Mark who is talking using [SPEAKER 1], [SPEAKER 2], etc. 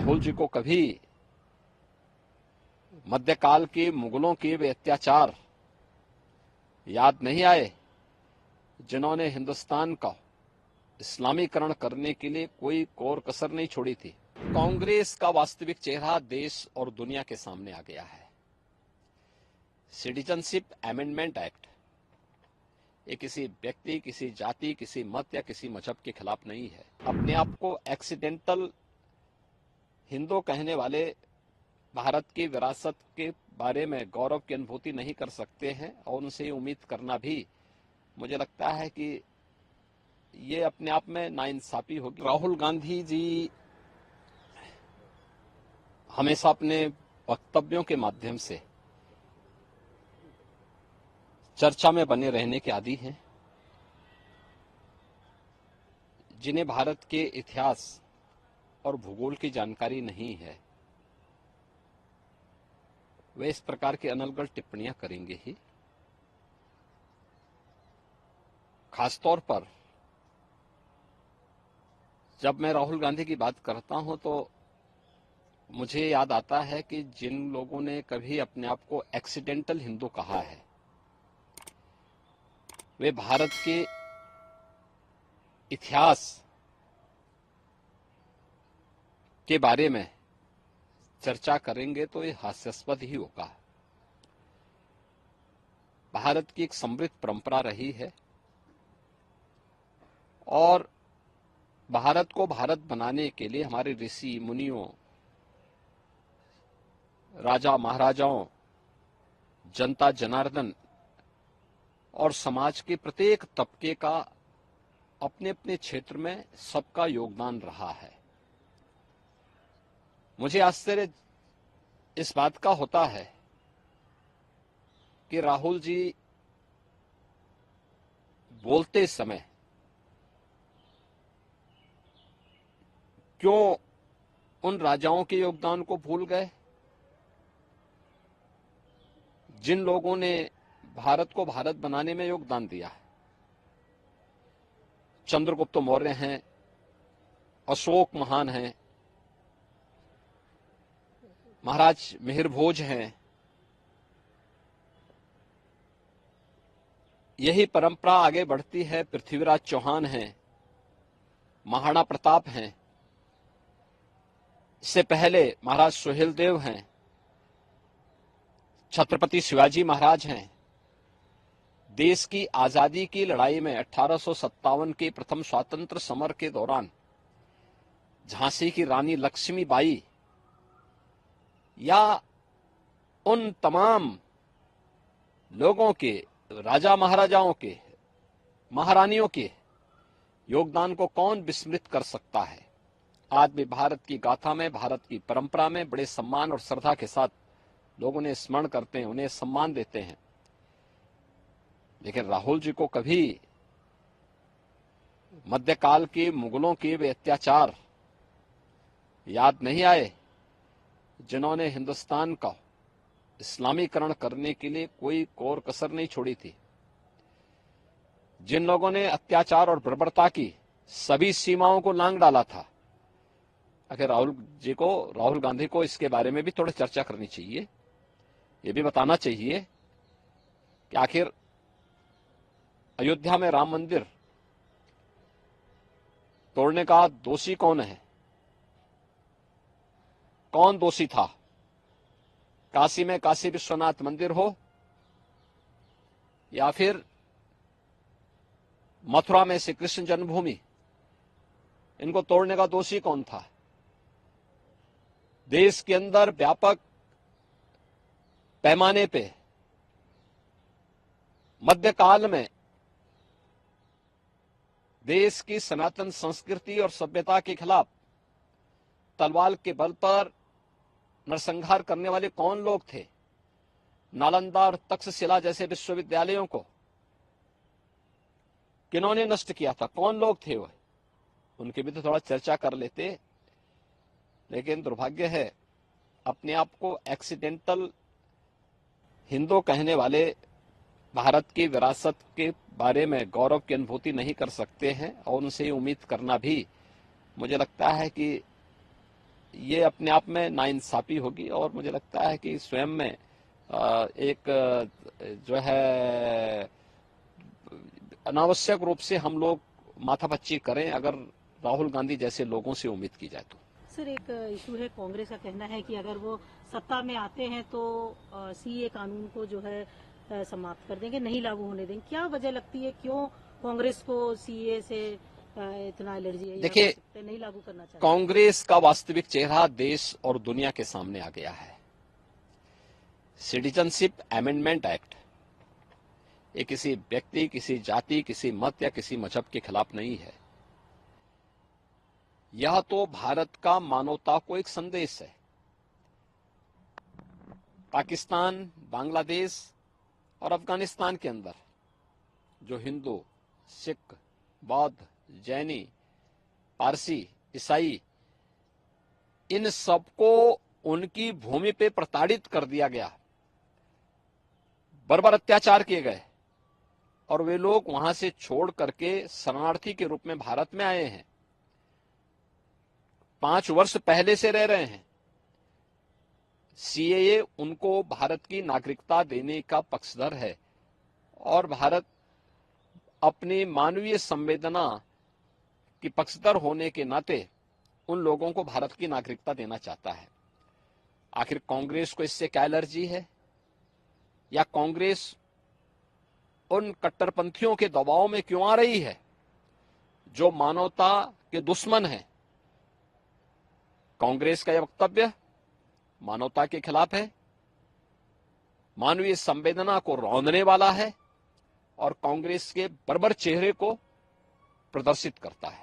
[SPEAKER 1] राहुल जी को कभी मध्यकाल के मुगलों के वे अत्याचार याद नहीं आए जिन्होंने हिंदुस्तान का इस्लामीकरण करने के लिए कोई कोर कसर नहीं छोड़ी थी। कांग्रेस का वास्तविक चेहरा देश और दुनिया के सामने आ गया है। सिटीजनशिप अमेंडमेंट एक्ट ये किसी व्यक्ति, किसी जाति, किसी मत या किसी मजहब के खिलाफ नहीं है। अपने आप को एक्सीडेंटल हिंदू कहने वाले भारत की विरासत के बारे में गौरव की अनुभूति नहीं कर सकते हैं और उनसे उम्मीद करना भी मुझे लगता है कि ये अपने आप में नाइंसाफी होगी। राहुल गांधी जी हमेशा अपने वक्तव्यों के माध्यम से चर्चा में बने रहने के आदी हैं। जिन्हें भारत के इतिहास और भूगोल की जानकारी नहीं है वे इस प्रकार की अनर्गल टिप्पणियां करेंगे ही। खासतौर पर जब मैं राहुल गांधी की बात करता हूं तो मुझे याद आता है कि जिन लोगों ने कभी अपने आप को एक्सीडेंटल हिंदू कहा है वे भारत के इतिहास के बारे में चर्चा करेंगे तो ये हास्यास्पद ही होगा। भारत की एक समृद्ध परंपरा रही है और भारत को भारत बनाने के लिए हमारे ऋषि मुनियों, राजा महाराजाओं, जनता जनार्दन और समाज के प्रत्येक तबके का अपने अपने क्षेत्र में सबका योगदान रहा है। मुझे आश्चर्य इस बात का होता है कि राहुल जी बोलते समय क्यों उन राजाओं के योगदान को भूल गए जिन लोगों ने भारत को भारत बनाने में योगदान दिया है। चंद्रगुप्त मौर्य हैं, अशोक महान हैं, महाराज मिहिर भोज हैं। यही परंपरा आगे बढ़ती है। पृथ्वीराज चौहान हैं, महाराणा प्रताप हैं, इससे पहले महाराज सुहेलदेव हैं, छत्रपति शिवाजी महाराज हैं। देश की आजादी की लड़ाई में 1857 के प्रथम स्वातंत्र समर के दौरान झांसी की रानी लक्ष्मीबाई या उन तमाम लोगों के, राजा महाराजाओं के, महारानियों के योगदान को कौन विस्मृत कर सकता है। आज भी भारत की गाथा में, भारत की परंपरा में बड़े सम्मान और श्रद्धा के साथ लोग उन्हें स्मरण करते हैं, उन्हें सम्मान देते हैं। लेकिन राहुल जी को कभी मध्यकाल के मुगलों के वे अत्याचार याद नहीं आए जिन्होंने हिंदुस्तान का इस्लामीकरण करने के लिए कोई कोर कसर नहीं छोड़ी थी। जिन लोगों ने अत्याचार और बर्बरता की सभी सीमाओं को लांघ डाला था। आखिर राहुल गांधी को इसके बारे में भी थोड़ी चर्चा करनी चाहिए। ये भी बताना चाहिए कि आखिर अयोध्या में राम मंदिर तोड़ने का दोषी कौन है, कौन दोषी था। काशी में काशी विश्वनाथ मंदिर हो या फिर मथुरा में श्री कृष्ण जन्मभूमि, इनको तोड़ने का दोषी कौन था। देश के अंदर व्यापक पैमाने पे मध्यकाल में देश की सनातन संस्कृति और सभ्यता के खिलाफ तलवार के बल पर नरसंहार करने वाले कौन लोग थे। नालंदा और तक्षशिला जैसे विश्वविद्यालयों को किन्होंने नष्ट किया था, कौन लोग थे वह, उनकी भी तो थोड़ा चर्चा कर लेते। लेकिन दुर्भाग्य है अपने आप को एक्सीडेंटल हिंदू कहने वाले भारत की विरासत के बारे में गौरव की अनुभूति नहीं कर सकते हैं और उनसे उम्मीद करना भी मुझे लगता है कि ये अपने आप में नाइंसाफी होगी और मुझे लगता है कि स्वयं में एक जो है अनावश्यक रूप से हम लोग माथापच्ची करें अगर राहुल गांधी जैसे लोगों से उम्मीद की जाए तो।
[SPEAKER 2] सर, एक इशू है, कांग्रेस का कहना है कि अगर वो सत्ता में आते हैं तो सीए कानून को जो है समाप्त कर देंगे, नहीं लागू होने देंगे। क्या वजह लगती है, क्यों कांग्रेस को सीए से इतना एलर्जी है?
[SPEAKER 1] देखिए,
[SPEAKER 2] नहीं लागू करना चाहिए।
[SPEAKER 1] कांग्रेस का वास्तविक चेहरा देश और दुनिया के सामने आ गया है। सिटीजनशिप अमेंडमेंट एक्ट ये किसी व्यक्ति, किसी जाति, किसी मत या किसी मजहब के खिलाफ नहीं है। यह तो भारत का मानवता को एक संदेश है। पाकिस्तान, बांग्लादेश और अफगानिस्तान के अंदर जो हिंदू, सिख, बौद्ध, जैनी, पारसी, ईसाई, इन सबको उनकी भूमि पे प्रताड़ित कर दिया गया, बर्बर अत्याचार किए गए और वे लोग वहां से छोड़ करके शरणार्थी के रूप में भारत में आए हैं। 5 वर्ष पहले से रह रहे हैं। सीएए उनको भारत की नागरिकता देने का पक्षधर है और भारत अपनी मानवीय संवेदना की पक्षधर होने के नाते उन लोगों को भारत की नागरिकता देना चाहता है। आखिर कांग्रेस को इससे क्या एलर्जी है? या कांग्रेस उन कट्टरपंथियों के दबाव में क्यों आ रही है जो मानवता के दुश्मन हैं? कांग्रेस का यह वक्तव्य मानवता के खिलाफ है, मानवीय संवेदना को रौंदने वाला है और कांग्रेस के बर्बर चेहरे को प्रदर्शित करता है।